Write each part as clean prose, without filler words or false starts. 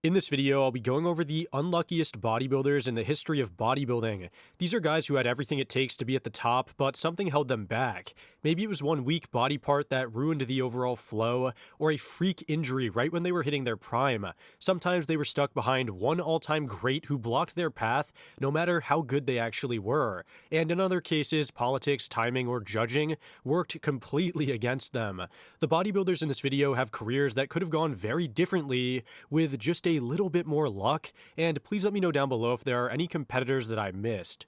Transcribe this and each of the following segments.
In this video, I'll be going over the unluckiest bodybuilders in the history of bodybuilding. These are guys who had everything it takes to be at the top, but something held them back. Maybe it was one weak body part that ruined the overall flow, or a freak injury right when they were hitting their prime. Sometimes they were stuck behind one all-time great who blocked their path, no matter how good they actually were. And in other cases, politics, timing, or judging worked completely against them. The bodybuilders in this video have careers that could have gone very differently with just a little bit more luck, and please let me know down below if there are any competitors that I missed.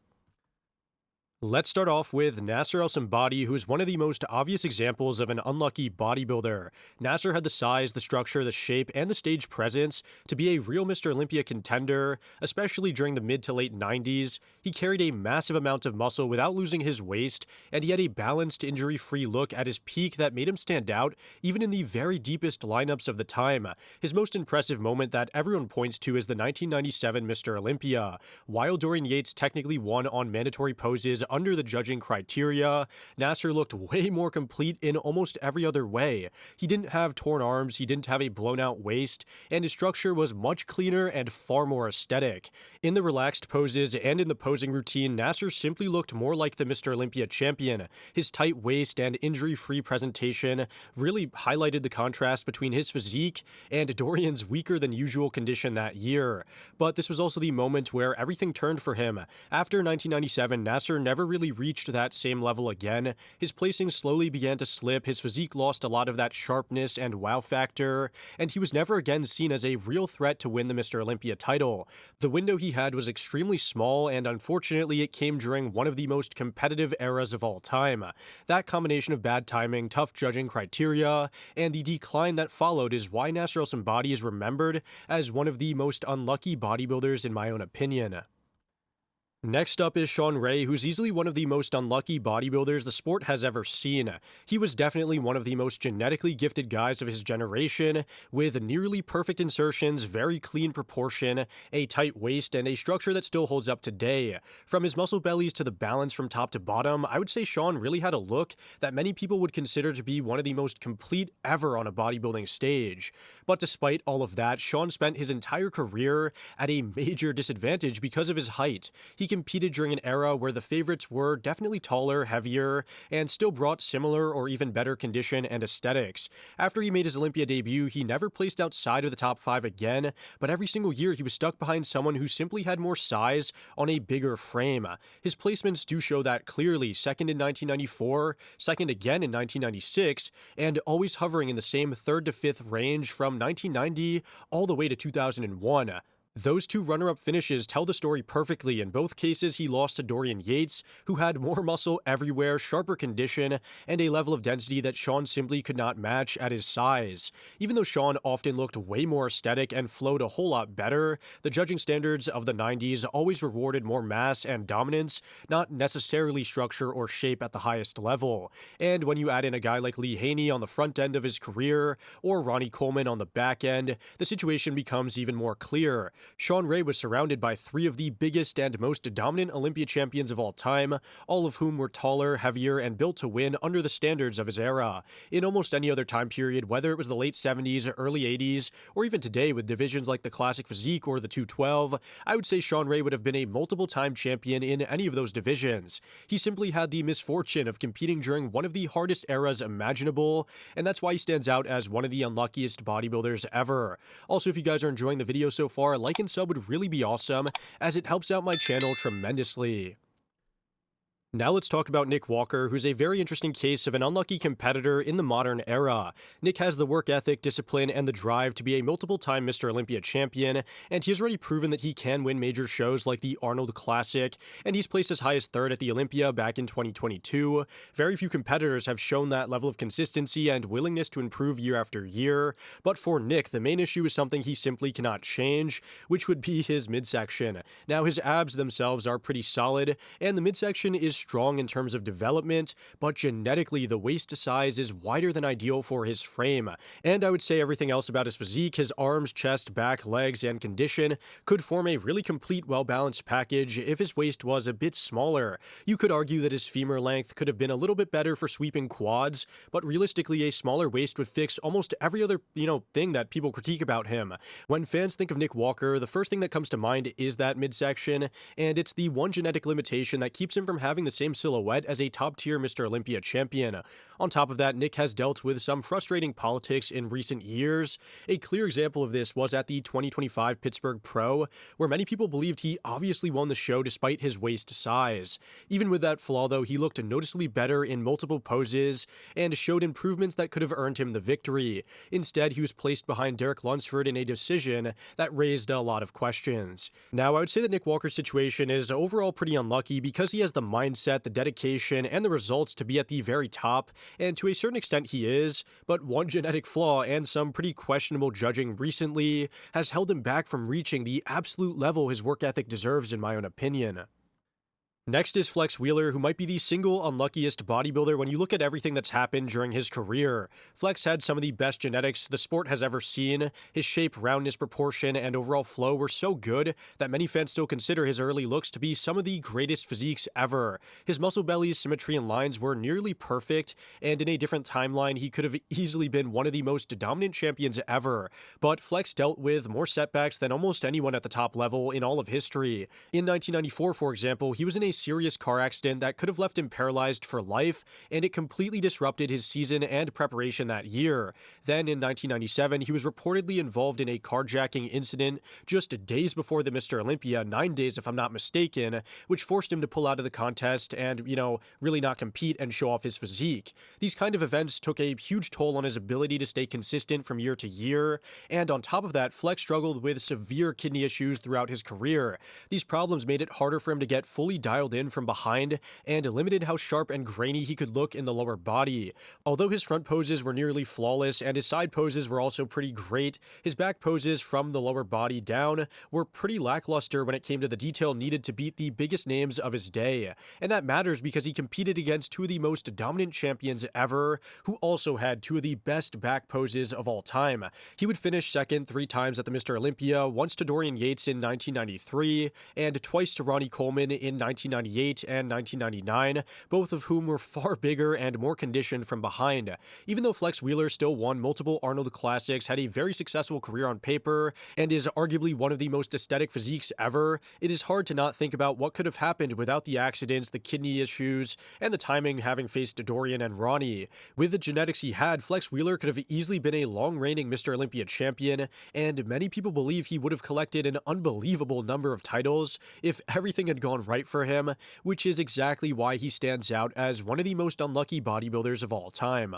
Let's start off with Nasser El Sonbaty, who is one of the most obvious examples of an unlucky bodybuilder. Nasser had the size, the structure, the shape, and the stage presence to be a real Mr. Olympia contender, especially during the mid to late 90s. He carried a massive amount of muscle without losing his waist, and he had a balanced, injury-free look at his peak that made him stand out even in the very deepest lineups of the time. His most impressive moment that everyone points to is the 1997 Mr. Olympia. While Dorian Yates technically won on mandatory poses under the judging criteria, Nasser looked way more complete in almost every other way. He didn't have torn arms, he didn't have a blown out waist, and his structure was much cleaner and far more aesthetic. In the relaxed poses and in the posing routine, Nasser simply looked more like the Mr. Olympia champion. His tight waist and injury-free presentation really highlighted the contrast between his physique and Dorian's weaker than usual condition that year. But this was also the moment where everything turned for him. After 1997, Nasser never really reached that same level again. His placing slowly began to slip, his physique lost a lot of that sharpness and wow factor, and he was never again seen as a real threat to win the Mr. Olympia title. The window he had was extremely small, and unfortunately it came during one of the most competitive eras of all time. That combination of bad timing, tough judging criteria, and the decline that followed is why Nasser El Sonbaty is remembered as one of the most unlucky bodybuilders in my own opinion. Next up is Shawn Ray, who's easily one of the most unlucky bodybuilders the sport has ever seen. He was definitely one of the most genetically gifted guys of his generation, with nearly perfect insertions, very clean proportion, a tight waist, and a structure that still holds up today. From his muscle bellies to the balance from top to bottom, I would say Shawn really had a look that many people would consider to be one of the most complete ever on a bodybuilding stage. But despite all of that, Shawn spent his entire career at a major disadvantage because of his height. He competed during an era where the favorites were definitely taller, heavier, and still brought similar or even better condition and aesthetics. After he made his Olympia debut, he never placed outside of the top 5 again, but every single year he was stuck behind someone who simply had more size on a bigger frame. His placements do show that clearly, second in 1994, second again in 1996, and always hovering in the same 3rd to 5th range from 1990 all the way to 2001. Those two runner-up finishes tell the story perfectly. In both cases, he lost to Dorian Yates, who had more muscle everywhere, sharper condition, and a level of density that Shawn simply could not match at his size. Even though Shawn often looked way more aesthetic and flowed a whole lot better, the judging standards of the 90s always rewarded more mass and dominance, not necessarily structure or shape at the highest level. And when you add in a guy like Lee Haney on the front end of his career, or Ronnie Coleman on the back end, the situation becomes even more clear. Shawn Ray was surrounded by 3 of the biggest and most dominant Olympia champions of all time, all of whom were taller, heavier, and built to win under the standards of his era. In almost any other time period, whether it was the late 70s, early 80s, or even today with divisions like the Classic Physique or the 212, I would say Shawn Ray would have been a multiple-time champion in any of those divisions. He simply had the misfortune of competing during one of the hardest eras imaginable, and that's why he stands out as one of the unluckiest bodybuilders ever. Also, if you guys are enjoying the video so far, like and sub would really be awesome, as it helps out my channel tremendously. Now let's talk about Nick Walker, who's a very interesting case of an unlucky competitor in the modern era. Nick has the work ethic, discipline, and the drive to be a multiple-time Mr. Olympia champion, and he has already proven that he can win major shows like the Arnold Classic, and he's placed as high as 3rd at the Olympia back in 2022. Very few competitors have shown that level of consistency and willingness to improve year after year, but for Nick, the main issue is something he simply cannot change, which would be his midsection. Now, his abs themselves are pretty solid, and the midsection is strong in terms of development, but genetically the waist size is wider than ideal for his frame. And I would say everything else about his physique, his arms, chest, back, legs, and condition, could form a really complete, well-balanced package if his waist was a bit smaller. You could argue that his femur length could have been a little bit better for sweeping quads, but realistically a smaller waist would fix almost every other, thing that people critique about him. When fans think of Nick Walker, the first thing that comes to mind is that midsection, and it's the one genetic limitation that keeps him from having the same silhouette as a top-tier Mr. Olympia champion. On top of that, Nick has dealt with some frustrating politics in recent years. A clear example of this was at the 2025 Pittsburgh Pro, where many people believed he obviously won the show despite his waist size. Even with that flaw, though, he looked noticeably better in multiple poses and showed improvements that could have earned him the victory. Instead, he was placed behind Derek Lunsford in a decision that raised a lot of questions. Now, I would say that Nick Walker's situation is overall pretty unlucky because he has the mindset, the dedication, and the results to be at the very top, and to a certain extent he is, but one genetic flaw and some pretty questionable judging recently has held him back from reaching the absolute level his work ethic deserves, in my own opinion. Next is Flex Wheeler, who might be the single unluckiest bodybuilder when you look at everything that's happened during his career. Flex had some of the best genetics the sport has ever seen. His shape, roundness, proportion, and overall flow were so good that many fans still consider his early looks to be some of the greatest physiques ever. His muscle belly, symmetry, and lines were nearly perfect, and in a different timeline, he could have easily been one of the most dominant champions ever. But Flex dealt with more setbacks than almost anyone at the top level in all of history. In 1994, for example, he was in a serious car accident that could have left him paralyzed for life, and it completely disrupted his season and preparation that year. Then in 1997, he was reportedly involved in a carjacking incident just days before the Mr. Olympia, 9 days if I'm not mistaken, which forced him to pull out of the contest and, really not compete and show off his physique. These kind of events took a huge toll on his ability to stay consistent from year to year, and on top of that, Flex struggled with severe kidney issues throughout his career. These problems made it harder for him to get fully dialed in from behind and limited how sharp and grainy he could look in the lower body. Although his front poses were nearly flawless and his side poses were also pretty great, his back poses from the lower body down were pretty lackluster when it came to the detail needed to beat the biggest names of his day. And that matters because he competed against two of the most dominant champions ever, who also had two of the best back poses of all time. He would finish second 3 times at the Mr. Olympia, once to Dorian Yates in 1993, and twice to Ronnie Coleman in 1998 and 1999, both of whom were far bigger and more conditioned from behind. Even though Flex Wheeler still won multiple Arnold Classics, had a very successful career on paper, and is arguably one of the most aesthetic physiques ever, it is hard to not think about what could have happened without the accidents, the kidney issues, and the timing having faced Dorian and Ronnie. With the genetics he had, Flex Wheeler could have easily been a long-reigning Mr. Olympia champion, and many people believe he would have collected an unbelievable number of titles if everything had gone right for him, which is exactly why he stands out as one of the most unlucky bodybuilders of all time.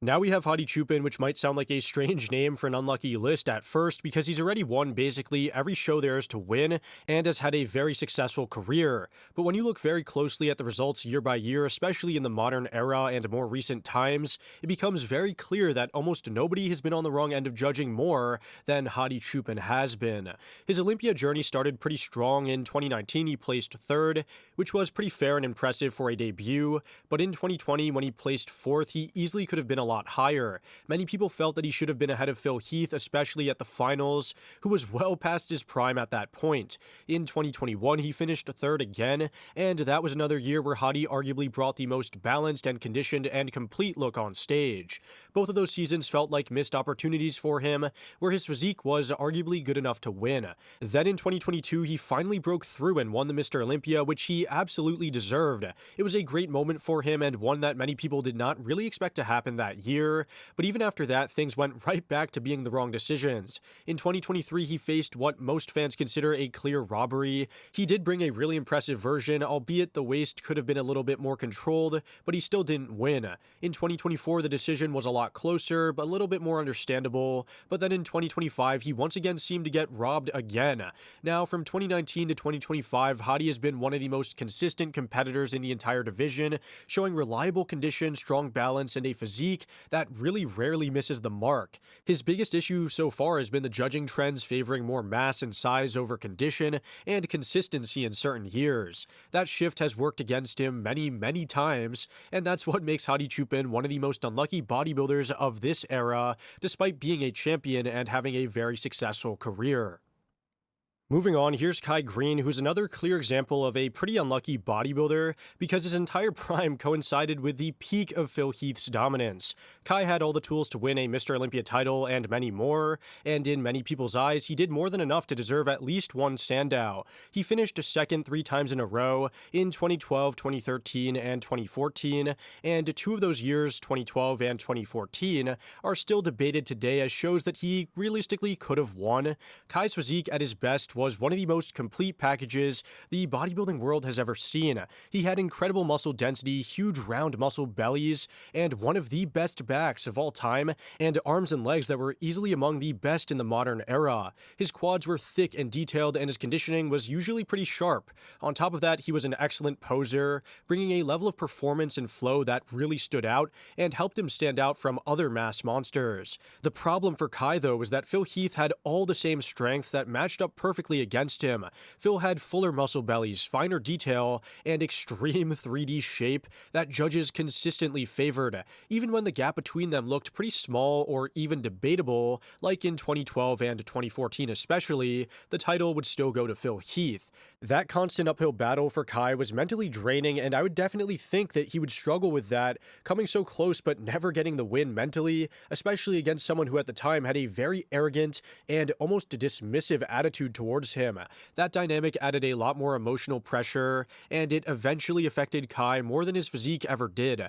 Now we have Hadi Choopan, which might sound like a strange name for an unlucky list at first because he's already won basically every show there is to win and has had a very successful career. But when you look very closely at the results year by year, especially in the modern era and more recent times, it becomes very clear that almost nobody has been on the wrong end of judging more than Hadi Choopan has been. His Olympia journey started pretty strong. In 2019, he placed 3rd, which was pretty fair and impressive for a debut, but in 2020, when he placed 4th, he easily could have been a lot higher. Many people felt that he should have been ahead of Phil Heath, especially at the finals, who was well past his prime at that point. In 2021, he finished 3rd again, and that was another year where Hadi arguably brought the most balanced and conditioned and complete look on stage. Both of those seasons felt like missed opportunities for him, where his physique was arguably good enough to win. Then in 2022, he finally broke through and won the Mr. Olympia, which he absolutely deserved. It was a great moment for him and one that many people did not really expect to happen that year, but even after that, things went right back to being the wrong decisions. In 2023, he faced what most fans consider a clear robbery. He did bring a really impressive version, albeit the waist could have been a little bit more controlled, but he still didn't win. In 2024, the decision was a lot closer, but a little bit more understandable, but then in 2025, he once again seemed to get robbed again. Now, from 2019 to 2025, Hadi has been one of the most consistent competitors in the entire division, showing reliable condition, strong balance, and a physique that really rarely misses the mark. His biggest issue so far has been the judging trends favoring more mass and size over condition and consistency in certain years. That shift has worked against him many times, and that's what makes Hadi Choopan one of the most unlucky bodybuilders of this era, despite being a champion and having a very successful career. Moving on, here's Greene, who's another clear example of a pretty unlucky bodybuilder because his entire prime coincided with the peak of Phil Heath's dominance. Kai had all the tools to win a Mr. Olympia title and many more, and in many people's eyes, he did more than enough to deserve at least one Sandow. He finished second 3 times in a row in 2012, 2013, and 2014, and 2 of those years, 2012 and 2014, are still debated today as shows that he realistically could have won. Kai's physique at his best was one of the most complete packages the bodybuilding world has ever seen. He had incredible muscle density, huge round muscle bellies, and one of the best backs of all time, and arms and legs that were easily among the best in the modern era. His quads were thick and detailed, and his conditioning was usually pretty sharp. On top of that, he was an excellent poser, bringing a level of performance and flow that really stood out and helped him stand out from other mass monsters. The problem for Kai, though, was that Phil Heath had all the same strengths that matched up perfectly against him. Phil had fuller muscle bellies, finer detail, and extreme 3D shape that judges consistently favored, even when the gap between them looked pretty small or even debatable, like in 2012 and 2014 especially. The title would still go to Phil Heath. That constant uphill battle for Kai was mentally draining, and I would definitely think that he would struggle with that, coming so close but never getting the win mentally, especially against someone who at the time had a very arrogant and almost dismissive attitude towards him. That dynamic added a lot more emotional pressure, and it eventually affected Kai more than his physique ever did.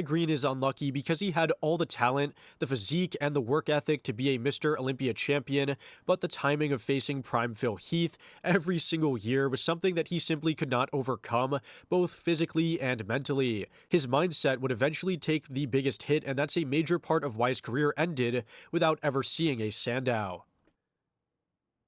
Greene is unlucky because he had all the talent, the physique, and the work ethic to be a Mr. Olympia champion, but the timing of facing prime Phil Heath every single year was something that he simply could not overcome, both physically and mentally. His mindset would eventually take the biggest hit, and that's a major part of why his career ended without ever seeing a Sandow.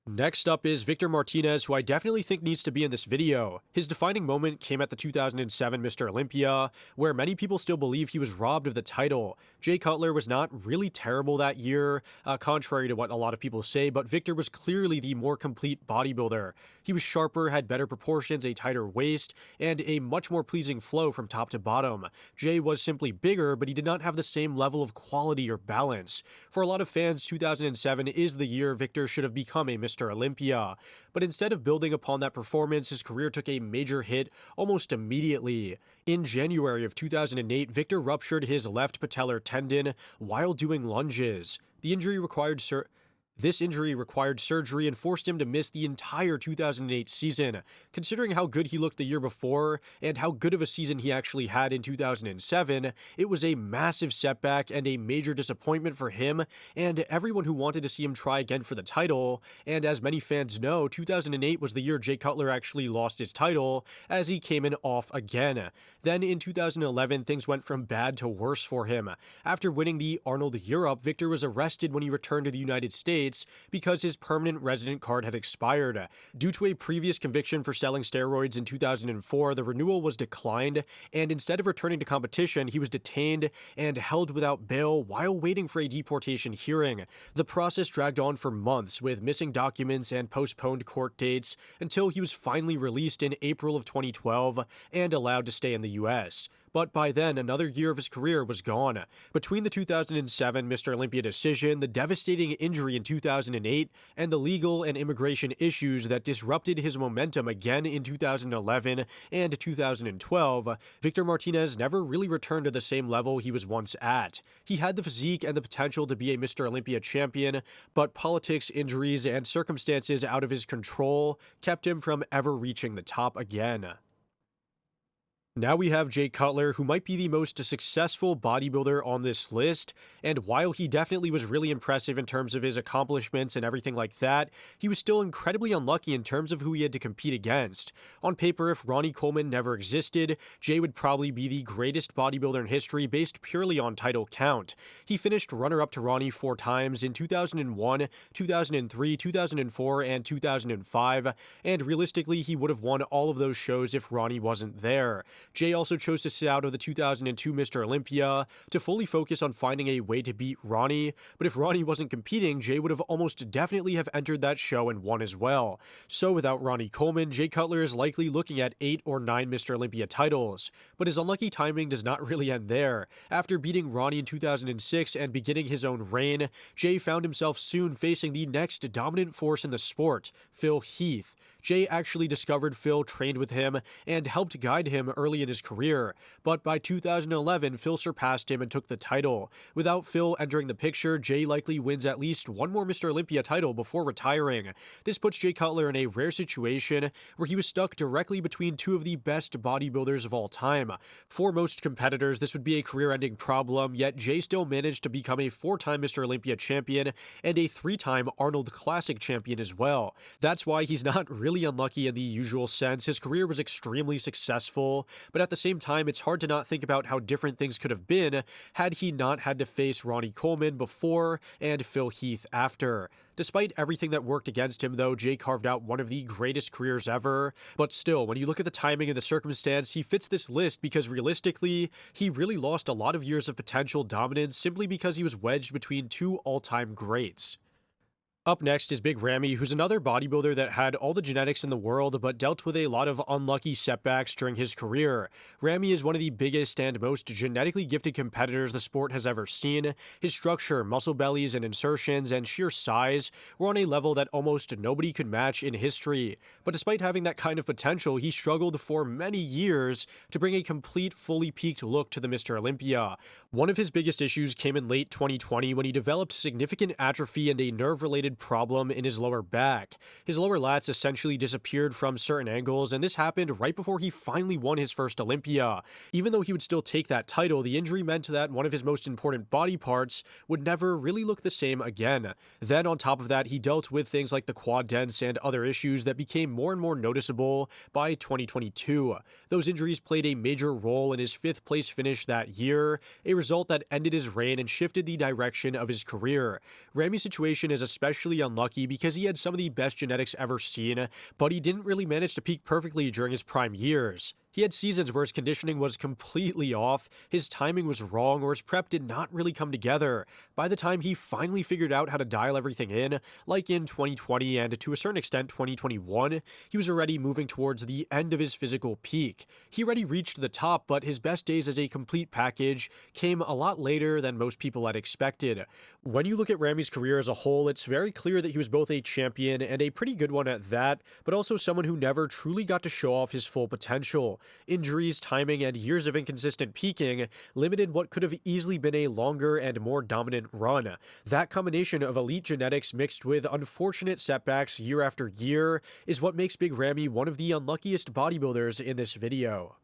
Next up is Victor Martinez, who I definitely think needs to be in this video. His defining moment came at the 2007 Mr. Olympia, where many people still believe he was robbed of the title. Jay Cutler was not really terrible that year, contrary to what a lot of people say, but Victor was clearly the more complete bodybuilder. He was sharper, had better proportions, a tighter waist, and a much more pleasing flow from top to bottom. Jay was simply bigger, but he did not have the same level of quality or balance. For a lot of fans, 2007 is the year Victor should have become a Mr. Olympia, but instead of building upon that performance, his career took a major hit almost immediately. In January of 2008, Victor ruptured his left patellar tendon while doing lunges. This injury required surgery and forced him to miss the entire 2008 season. Considering how good he looked the year before and how good of a season he actually had in 2007, it was a massive setback and a major disappointment for him and everyone who wanted to see him try again for the title. And as many fans know, 2008 was the year Jay Cutler actually lost his title, as he came in off again. Then in 2011, things went from bad to worse for him. After winning the Arnold Europe, Victor was arrested when he returned to the United States because his permanent resident card had expired. Due to a previous conviction for selling steroids in 2004, the renewal was declined, and instead of returning to competition, he was detained and held without bail while waiting for a deportation hearing. The process dragged on for months, with missing documents and postponed court dates, until he was finally released in April of 2012 and allowed to stay in the US. But by then, another year of his career was gone. Between the 2007 Mr. Olympia decision, the devastating injury in 2008, and the legal and immigration issues that disrupted his momentum again in 2011 and 2012, Victor Martinez never really returned to the same level he was once at. He had the physique and the potential to be a Mr. Olympia champion, but politics, injuries, and circumstances out of his control kept him from ever reaching the top again. Now we have Jay Cutler, who might be the most successful bodybuilder on this list, and while he definitely was really impressive in terms of his accomplishments and everything like that, he was still incredibly unlucky in terms of who he had to compete against. On paper, if Ronnie Coleman never existed, Jay would probably be the greatest bodybuilder in history based purely on title count. He finished runner-up to Ronnie 4 times in 2001, 2003, 2004, and 2005, and realistically, he would have won all of those shows if Ronnie wasn't there. Jay also chose to sit out of the 2002 Mr. Olympia to fully focus on finding a way to beat Ronnie, but if Ronnie wasn't competing, Jay would have almost definitely have entered that show and won as well. So without Ronnie Coleman, Jay Cutler is likely looking at 8 or 9 Mr. Olympia titles. But his unlucky timing does not really end there. After beating Ronnie in 2006 and beginning his own reign, Jay found himself soon facing the next dominant force in the sport, Phil Heath. Jay actually discovered Phil, trained with him, and helped guide him early in his career, but by 2011, Phil surpassed him and took the title. Without Phil entering the picture, Jay likely wins at least one more Mr. Olympia title before retiring. This puts Jay Cutler in a rare situation where he was stuck directly between two of the best bodybuilders of all time. For most competitors, this would be a career-ending problem, yet Jay still managed to become a 4-time Mr. Olympia champion and a 3-time Arnold Classic champion as well. That's why he's not really unlucky in the usual sense. His career was extremely successful, but at the same time, it's hard to not think about how different things could have been had he not had to face Ronnie Coleman before and Phil Heath after. Despite everything that worked against him, though, Jay carved out one of the greatest careers ever. But still, when you look at the timing and the circumstance, he fits this list because realistically, he really lost a lot of years of potential dominance simply because he was wedged between two all-time greats. Up next is Big Ramy, who's another bodybuilder that had all the genetics in the world but dealt with a lot of unlucky setbacks during his career. Ramy is one of the biggest and most genetically gifted competitors the sport has ever seen. His structure, muscle bellies and insertions, and sheer size were on a level that almost nobody could match in history. But despite having that kind of potential, he struggled for many years to bring a complete, fully peaked look to the Mr. Olympia. One of his biggest issues came in late 2020 when he developed significant atrophy and a nerve-related problem in his lower back. His lower lats essentially disappeared from certain angles, and this happened right before he finally won his first Olympia. Even though he would still take that title, the injury meant that one of his most important body parts would never really look the same again. Then on top of that, he dealt with things like the quad dents and other issues that became more and more noticeable by 2022. Those injuries played a major role in his 5th place finish that year, a result that ended his reign and shifted the direction of his career. Ramy's situation is especially unlucky because he had some of the best genetics ever seen, but he didn't really manage to peak perfectly during his prime years. He had seasons where his conditioning was completely off, his timing was wrong, or his prep did not really come together. By the time he finally figured out how to dial everything in, like in 2020 and to a certain extent 2021, he was already moving towards the end of his physical peak. He already reached the top, but his best days as a complete package came a lot later than most people had expected. When you look at Ramy's career as a whole, it's very clear that he was both a champion and a pretty good one at that, but also someone who never truly got to show off his full potential. Injuries, timing, and years of inconsistent peaking limited what could have easily been a longer and more dominant run. That combination of elite genetics mixed with unfortunate setbacks year after year is what makes Big Ramy one of the unluckiest bodybuilders in this video.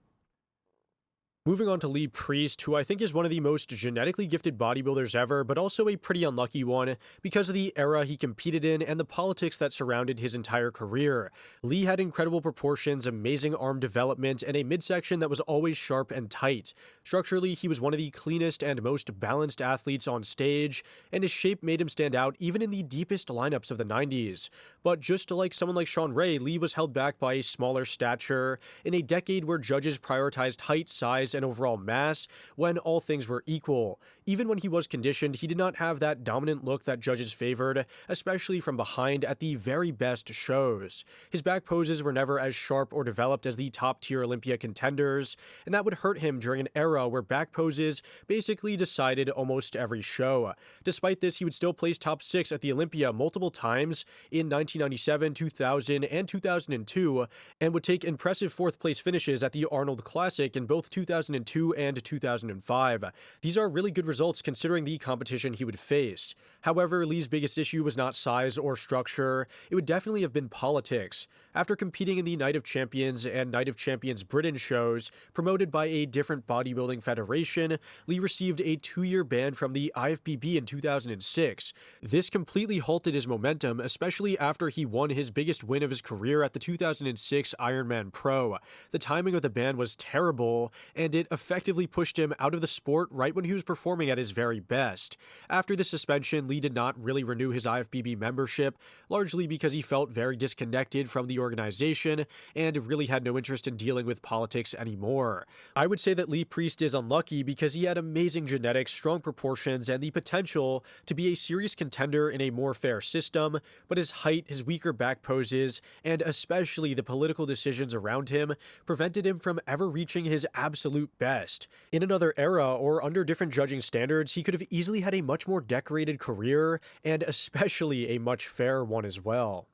Moving on to Lee Priest, who I think is one of the most genetically gifted bodybuilders ever, but also a pretty unlucky one because of the era he competed in and the politics that surrounded his entire career. Lee had incredible proportions, amazing arm development, and a midsection that was always sharp and tight. Structurally, he was one of the cleanest and most balanced athletes on stage, and his shape made him stand out even in the deepest lineups of the 90s. But just like someone like Shawn Ray, Lee was held back by a smaller stature in a decade where judges prioritized height, size, and overall mass when all things were equal. Even when he was conditioned, he did not have that dominant look that judges favored, especially from behind at the very best shows. His back poses were never as sharp or developed as the top-tier Olympia contenders, and that would hurt him during an era where back poses basically decided almost every show. Despite this, he would still place top 6 at the Olympia multiple times in 1997, 2000, and 2002, and would take impressive 4th place finishes at the Arnold Classic in both 2002 and 2005. These are really good results considering the competition he would face. However, Lee's biggest issue was not size or structure, it would definitely have been politics. After competing in the Night of Champions and Night of Champions Britain shows, promoted by a different bodybuilding federation, Lee received a 2-year ban from the IFBB in 2006. This completely halted his momentum, especially after he won his biggest win of his career at the 2006 Ironman Pro. The timing of the ban was terrible, and it effectively pushed him out of the sport right when he was performing performing at his very best. After the suspension, Lee did not really renew his IFBB membership, largely because he felt very disconnected from the organization and really had no interest in dealing with politics anymore. I would say that Lee Priest is unlucky because he had amazing genetics, strong proportions, and the potential to be a serious contender in a more fair system, but his height, his weaker back poses, and especially the political decisions around him prevented him from ever reaching his absolute best. In another era or under different judging standards, he could have easily had a much more decorated career, and especially a much fairer one as well.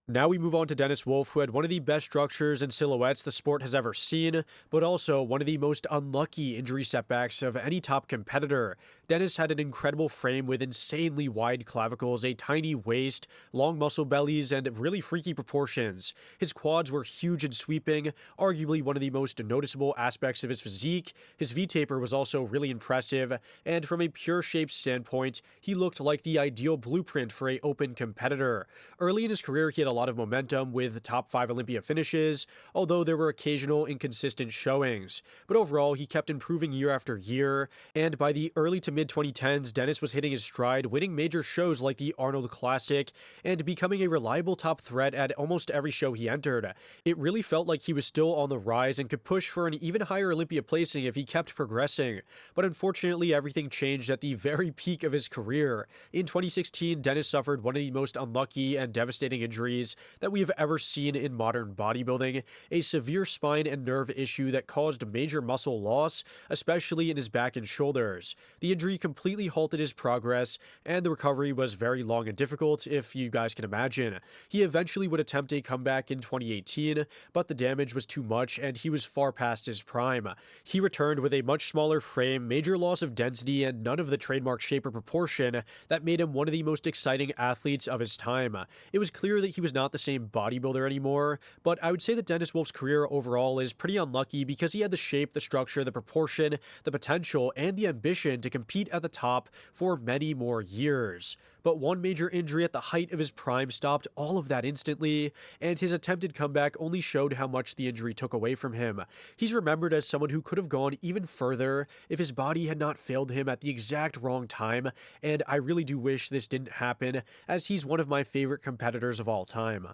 Now we move on to Dennis Wolf, who had one of the best structures and silhouettes the sport has ever seen, but also one of the most unlucky injury setbacks of any top competitor. Dennis had an incredible frame with insanely wide clavicles, a tiny waist, long muscle bellies, and really freaky proportions. His quads were huge and sweeping, arguably one of the most noticeable aspects of his physique. His V-taper was also really impressive, and from a pure shape standpoint, he looked like the ideal blueprint for an open competitor. Early in his career, he had a lot of momentum with top 5 Olympia finishes, although there were occasional inconsistent showings. But overall, he kept improving year after year, and by the early to mid-2010s, Dennis was hitting his stride, winning major shows like the Arnold Classic, and becoming a reliable top threat at almost every show he entered. It really felt like he was still on the rise and could push for an even higher Olympia placing if he kept progressing. But unfortunately, everything changed at the very peak of his career. In 2016, Dennis suffered one of the most unlucky and devastating injuries that we have ever seen in modern bodybuilding, a severe spine and nerve issue that caused major muscle loss, especially in his back and shoulders. The injury completely halted his progress, and the recovery was very long and difficult, if you guys can imagine. He eventually would attempt a comeback in 2018, but the damage was too much and he was far past his prime. He returned with a much smaller frame, major loss of density, and none of the trademark shape or proportion that made him one of the most exciting athletes of his time. It was clear that he was not the same bodybuilder anymore, but I would say that Dennis Wolf's career overall is pretty unlucky because he had the shape, the structure, the proportion, the potential, and the ambition to compete at the top for many more years. But one major injury at the height of his prime stopped all of that instantly, and his attempted comeback only showed how much the injury took away from him. He's remembered as someone who could have gone even further if his body had not failed him at the exact wrong time, and I really do wish this didn't happen, as he's one of my favorite competitors of all time.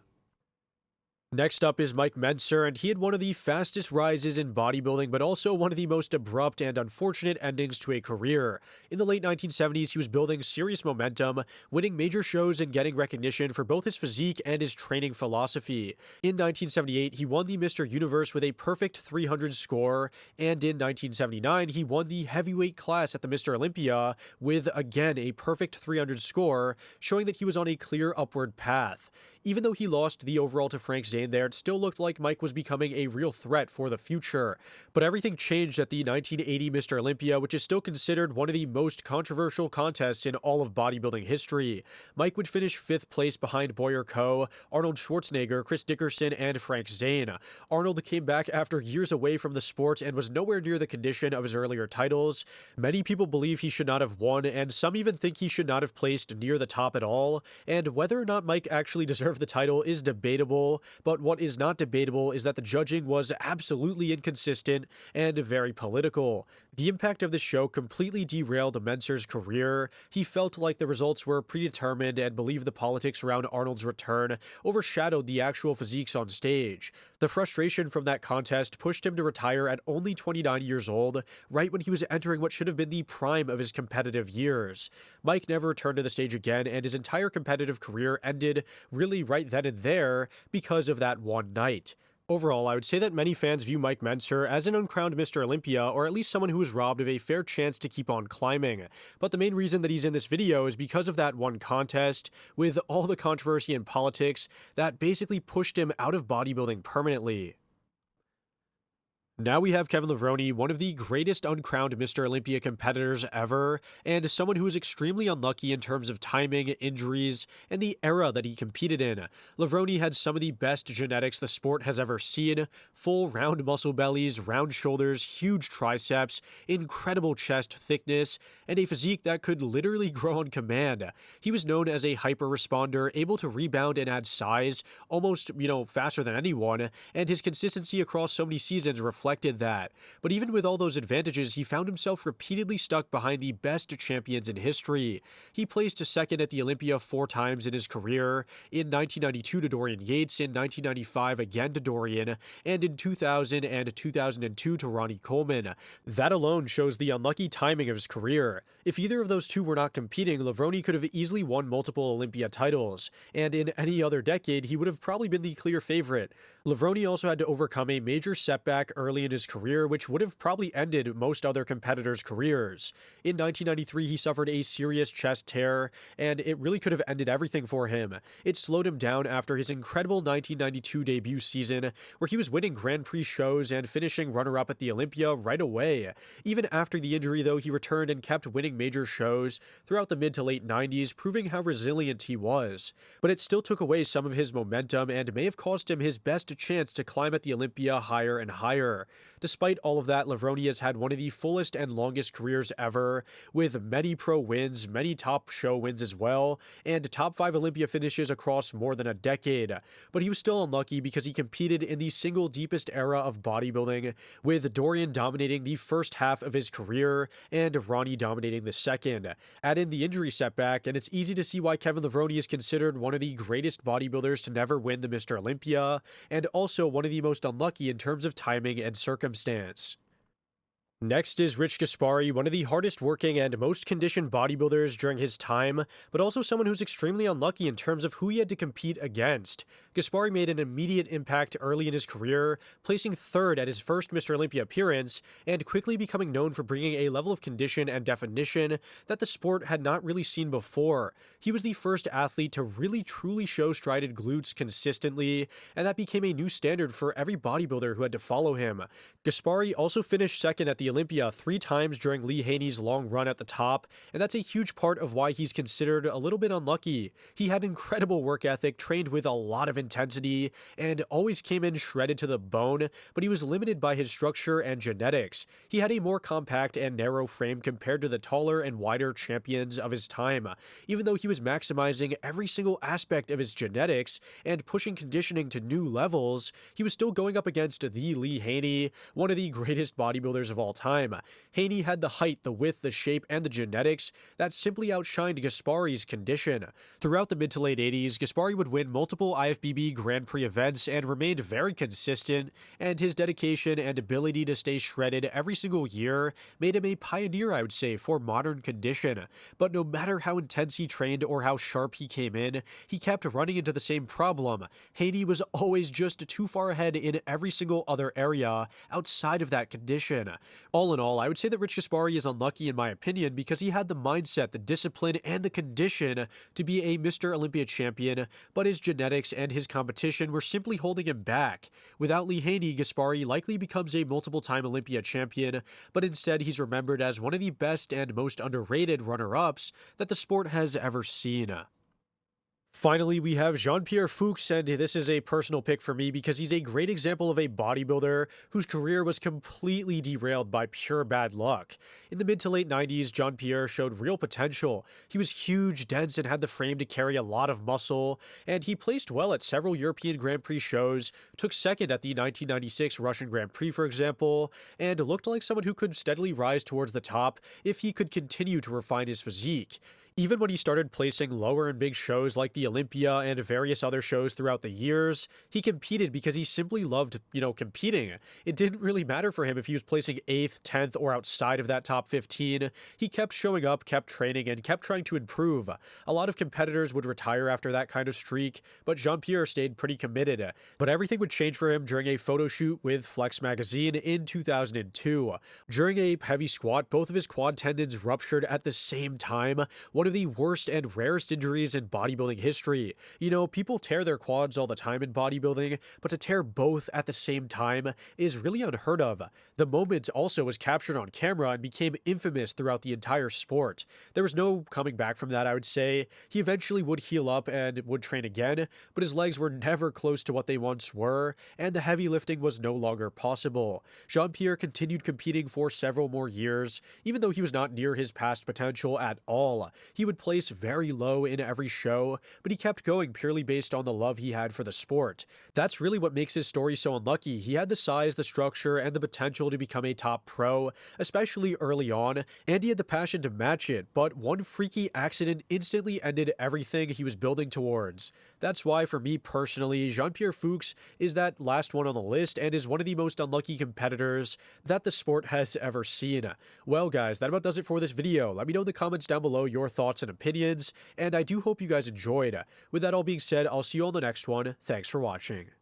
Next up is Mike Mentzer, and he had one of the fastest rises in bodybuilding, but also one of the most abrupt and unfortunate endings to a career. In the late 1970s, he was building serious momentum, winning major shows and getting recognition for both his physique and his training philosophy. In 1978, he won the Mr. Universe with a perfect 300 score, and in 1979, he won the heavyweight class at the Mr. Olympia with, again, a perfect 300 score, showing that he was on a clear upward path. Even though he lost the overall to Frank Zane there, it still looked like Mike was becoming a real threat for the future. But everything changed at the 1980 Mr. Olympia, which is still considered one of the most controversial contests in all of bodybuilding history. Mike would finish 5th place behind Boyer Coe, Arnold Schwarzenegger, Chris Dickerson, and Frank Zane. Arnold came back after years away from the sport and was nowhere near the condition of his earlier titles. Many people believe he should not have won, and some even think he should not have placed near the top at all. And whether or not Mike actually deserved the title is debatable, but what is not debatable is that the judging was absolutely inconsistent and very political. The impact of the show completely derailed Mentzer's career. He felt like the results were predetermined and believed the politics around Arnold's return overshadowed the actual physiques on stage. The frustration from that contest pushed him to retire at only 29 years old, right when he was entering what should have been the prime of his competitive years. Mike never returned to the stage again, and his entire competitive career ended really right then and there because of that one night. Overall, I would say that many fans view Mike Mentzer as an uncrowned Mr. Olympia, or at least someone who was robbed of a fair chance to keep on climbing. But the main reason that he's in this video is because of that one contest, with all the controversy and politics that basically pushed him out of bodybuilding permanently. Now we have Kevin Levrone, one of the greatest uncrowned Mr. Olympia competitors ever, and someone who was extremely unlucky in terms of timing, injuries, and the era that he competed in. Levrone had some of the best genetics the sport has ever seen: full round muscle bellies, round shoulders, huge triceps, incredible chest thickness, and a physique that could literally grow on command. He was known as a hyper responder, able to rebound and add size almost, faster than anyone, and his consistency across so many seasons reflected reflected that. But even with all those advantages, he found himself repeatedly stuck behind the best champions in history. He placed second at the Olympia 4 times in his career, in 1992 to Dorian Yates, in 1995 again to Dorian, and in 2000 and 2002 to Ronnie Coleman. That alone shows the unlucky timing of his career. If either of those two were not competing, Levrone could have easily won multiple Olympia titles, and in any other decade, he would have probably been the clear favorite. Levrone also had to overcome a major setback early in his career, which would have probably ended most other competitors' careers. In 1993, he suffered a serious chest tear, and it really could have ended everything for him. It slowed him down after his incredible 1992 debut season, where he was winning Grand Prix shows and finishing runner-up at the Olympia right away. Even after the injury, though, he returned and kept winning major shows throughout the mid to late 90s, proving how resilient he was. But it still took away some of his momentum and may have cost him his best chance to climb at the Olympia higher and higher. Despite all of that, Levrone has had one of the fullest and longest careers ever, with many pro wins, many top show wins as well, and top 5 Olympia finishes across more than a decade. But he was still unlucky because he competed in the single deepest era of bodybuilding, with Dorian dominating the first half of his career and Ronnie dominating the second. Add in the injury setback, and it's easy to see why Kevin Levrone is considered one of the greatest bodybuilders to never win the Mr. Olympia, and also one of the most unlucky in terms of timing and circumstance. Next is Rich Gaspari, one of the hardest working and most conditioned bodybuilders during his time, but also someone who's extremely unlucky in terms of who he had to compete against. Gaspari made an immediate impact early in his career, placing third at his first Mr. Olympia appearance, and quickly becoming known for bringing a level of condition and definition that the sport had not really seen before. He was the first athlete to really truly show strided glutes consistently, and that became a new standard for every bodybuilder who had to follow him. Gaspari also finished second at the Olympia 3 times during Lee Haney's long run at the top, and that's a huge part of why he's considered a little bit unlucky. He had incredible work ethic, trained with a lot of intensity, and always came in shredded to the bone, but he was limited by his structure and genetics. He had a more compact and narrow frame compared to the taller and wider champions of his time. Even though he was maximizing every single aspect of his genetics and pushing conditioning to new levels, he was still going up against the Lee Haney, one of the greatest bodybuilders of all time. Haney had the height, the width, the shape, and the genetics that simply outshined Gaspari's condition. Throughout the mid to late 80s, Gaspari would win multiple IFBB Grand Prix events and remained very consistent, and his dedication and ability to stay shredded every single year made him a pioneer, I would say, for modern condition. But no matter how intense he trained or how sharp he came in, he kept running into the same problem. Haney was always just too far ahead in every single other area outside of that condition. All in all, I would say that Rich Gaspari is unlucky in my opinion because he had the mindset, the discipline, and the condition to be a Mr. Olympia champion, but his genetics and his competition were simply holding him back. Without Lee Haney, Gaspari likely becomes a multiple-time Olympia champion, but instead he's remembered as one of the best and most underrated runner-ups that the sport has ever seen. Finally, we have Jean-Pierre Fux, and this is a personal pick for me because he's a great example of a bodybuilder whose career was completely derailed by pure bad luck. In the mid to late 90s, Jean-Pierre showed real potential. He was huge, dense, and had the frame to carry a lot of muscle, and he placed well at several European Grand Prix shows, took second at the 1996 Russian Grand Prix, for example, and looked like someone who could steadily rise towards the top if he could continue to refine his physique. Even when he started placing lower in big shows like the Olympia and various other shows throughout the years, he competed because he simply loved, competing. It didn't really matter for him if he was placing 8th, 10th, or outside of that top 15. He kept showing up, kept training, and kept trying to improve. A lot of competitors would retire after that kind of streak, but Jean-Pierre stayed pretty committed. But everything would change for him during a photo shoot with Flex magazine in 2002. During a heavy squat, both of his quad tendons ruptured at the same time, one of the worst and rarest injuries in bodybuilding history. People tear their quads all the time in bodybuilding, but to tear both at the same time is really unheard of. The moment also was captured on camera and became infamous throughout the entire sport. There was no coming back from that, I would say. He eventually would heal up and would train again, but his legs were never close to what they once were, and the heavy lifting was no longer possible. Jean-Pierre continued competing for several more years, even though he was not near his past potential at all. he would place very low in every show, but he kept going purely based on the love he had for the sport. That's really what makes his story so unlucky. He had the size, the structure, and the potential to become a top pro, especially early on, and he had the passion to match it, but one freaky accident instantly ended everything he was building towards. That's why, for me personally, Jean-Pierre Fux is that last one on the list and is one of the most unlucky competitors that the sport has ever seen. Well guys, that about does it for this video. Let me know in the comments down below your thoughts and opinions, and I do hope you guys enjoyed. With that all being said, I'll see you on the next one. Thanks for watching.